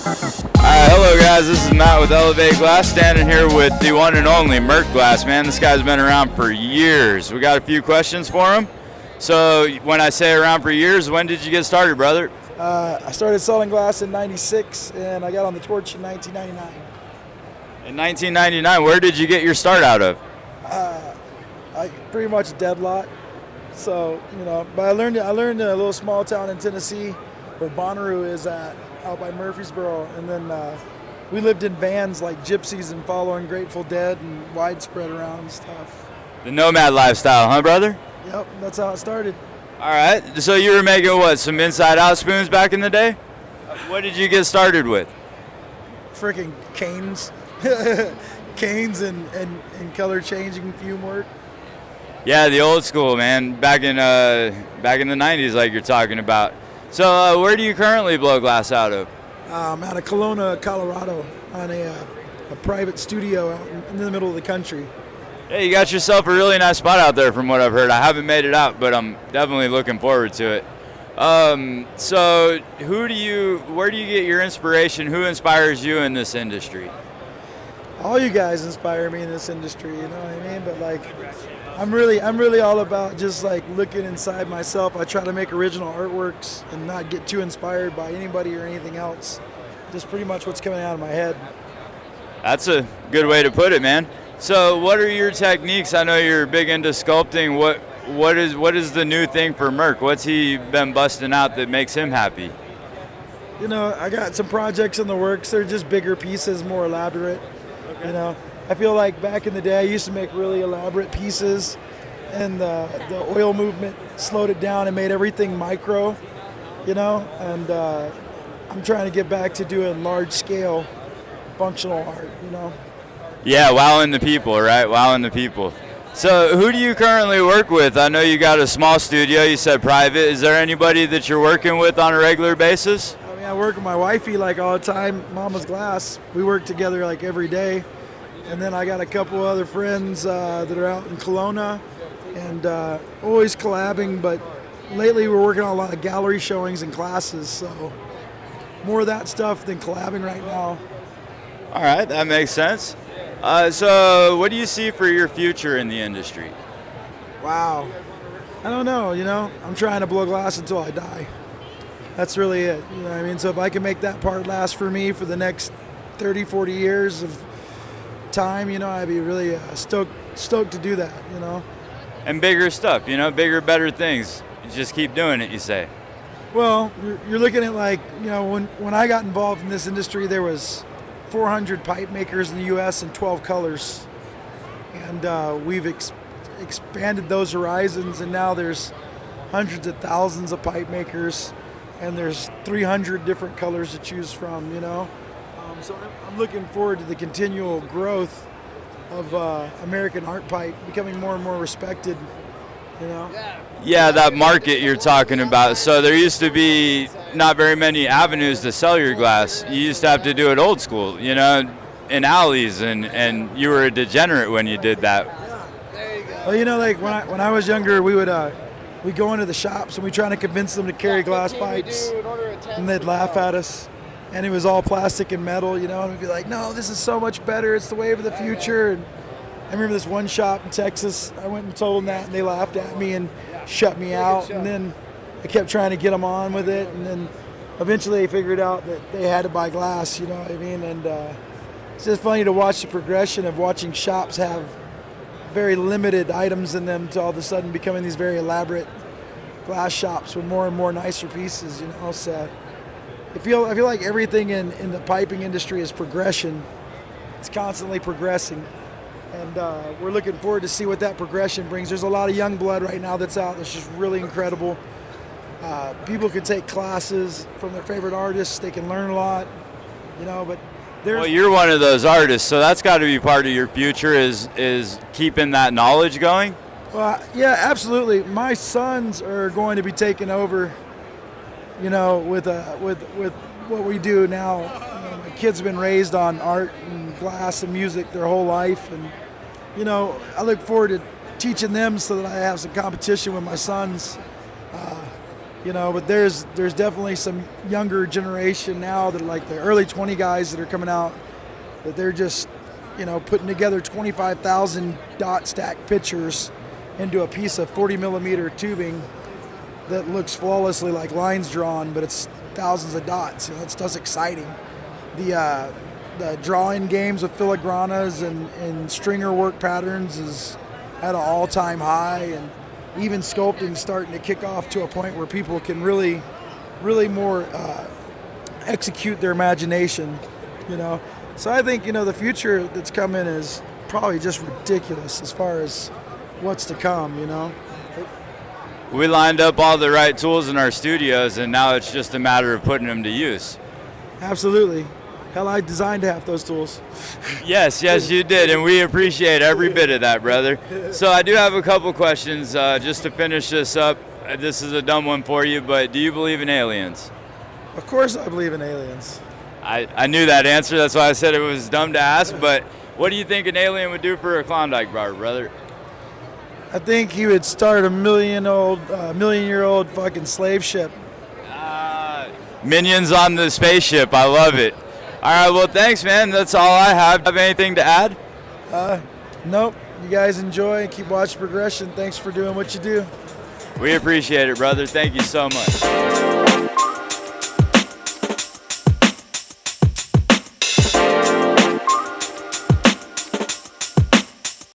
Alright, hello guys, this is Matt with Elevate Glass, standing here with the one and only Merc Glass, man. This guy's been around for years. We got a few questions for him. So when I say around for years, when did you get started, brother? I started selling glass in '96, and I got on the torch in 1999. In 1999, where did you get your start out of? I pretty much dead lot. So, but I learned in a little small town in Tennessee where Bonnaroo is at, out by Murfreesboro. And then we lived in vans like gypsies and following Grateful Dead and widespread around and stuff. The nomad lifestyle, huh, brother? Yep, that's how it started. All right, so you were making what, some inside-out spoons back in the day? What did you get started with? Freaking canes. Canes and color changing fume work. Yeah, the old school, man. Back in the 90s, like you're talking about. So where do you currently blow glass out of? I'm out of Kelowna, Colorado, on a private studio out in the middle of the country. Hey, you got yourself a really nice spot out there from what I've heard. I haven't made it out, but I'm definitely looking forward to it. So where do you get your inspiration? Who inspires you in this industry? All you guys inspire me in this industry, you know what I mean? But like, I'm really all about just like looking inside myself. I try to make original artworks and not get too inspired by anybody or anything else. Just pretty much what's coming out of my head. That's a good way to put it, man. So what are your techniques? I know you're big into sculpting. What is the new thing for Merc? What's he been busting out that makes him happy? I got some projects in the works. They're just bigger pieces, more elaborate. Okay. I feel like back in the day I used to make really elaborate pieces, and the oil movement slowed it down and made everything micro, and I'm trying to get back to doing large scale functional art, Yeah, wowing the people, right? Wowing the people. So who do you currently work with? I know you got a small studio, you said private. Is there anybody that you're working with on a regular basis? I mean, I work with my wifey like all the time, Mama's Glass. We work together like every day. And then I got a couple other friends that are out in Kelowna and always collabing, but lately we're working on a lot of gallery showings and classes, so more of that stuff than collabing right now. All right, that makes sense. So what do you see for your future in the industry? Wow. I don't know, I'm trying to blow glass until I die. That's really it, you know what I mean? So if I can make that part last for me for the next 30, 40 years of time, I'd be really stoked to do that, And bigger stuff, bigger, better things. You just keep doing it, you say. Well, you're looking at like, when I got involved in this industry, there was 400 pipe makers in the U.S. in 12 colors, and we've expanded those horizons, and now there's hundreds of thousands of pipe makers, and there's 300 different colors to choose from, So I'm looking forward to the continual growth of American art pipe becoming more and more respected, Yeah, that market you're talking about. So there used to be not very many avenues to sell your glass. You used to have to do it old school, in alleys, and you were a degenerate when you did that. Well, like when I was younger, we'd go into the shops and we trying to convince them to carry glass pipes, and they'd laugh at us. And it was all plastic and metal, and we'd be like, no, this is so much better. It's the wave of the future. And I remember this one shop in Texas, I went and told them that, and they laughed at me and shut me out. And then I kept trying to get them on with it. And then eventually they figured out that they had to buy glass, you know what I mean? And it's just funny to watch the progression of watching shops have very limited items in them to all of a sudden becoming these very elaborate glass shops with more and more nicer pieces, So I feel like everything in the piping industry is progression. It's constantly progressing, and we're looking forward to see what that progression brings. There's a lot of young blood right now that's out that's just really incredible. People can take classes from their favorite artists. They can learn a lot, but well, you're one of those artists, so that's got to be part of your future is keeping that knowledge going. Well, yeah, absolutely. My sons are going to be taking over, with what we do now. My kids have been raised on art and glass and music their whole life, and I look forward to teaching them so that I have some competition with my sons. you know. But there's definitely some younger generation now that are like the early 20 guys that are coming out, that they're just, you know, putting together 25,000 dot stack pictures into a piece of 40 millimeter tubing that looks flawlessly like lines drawn, but it's thousands of dots. You know, it's just exciting. The drawing games with filigranas and stringer work patterns is at an all-time high, and even sculpting starting to kick off to a point where people can really more execute their imagination, you know. So I think, you know, the future that's coming is probably just ridiculous as far as what's to come, you know. We lined up all the right tools in our studios, and now it's just a matter of putting them to use. Absolutely. Hell, I designed half those tools. Yes, you did, and we appreciate every bit of that, brother. So I do have a couple questions just to finish this up. This is a dumb one for you, but do you believe in aliens? Of course I believe in aliens. I knew that answer. That's why I said it was dumb to ask, but what do you think an alien would do for a Klondike bar, brother? I think he would start a million-year-old fucking slave ship. Minions on the spaceship. I love it. All right, well, thanks, man. That's all I have. Have anything to add? Nope. You guys enjoy and keep watching progression. Thanks for doing what you do. We appreciate it, brother. Thank you so much.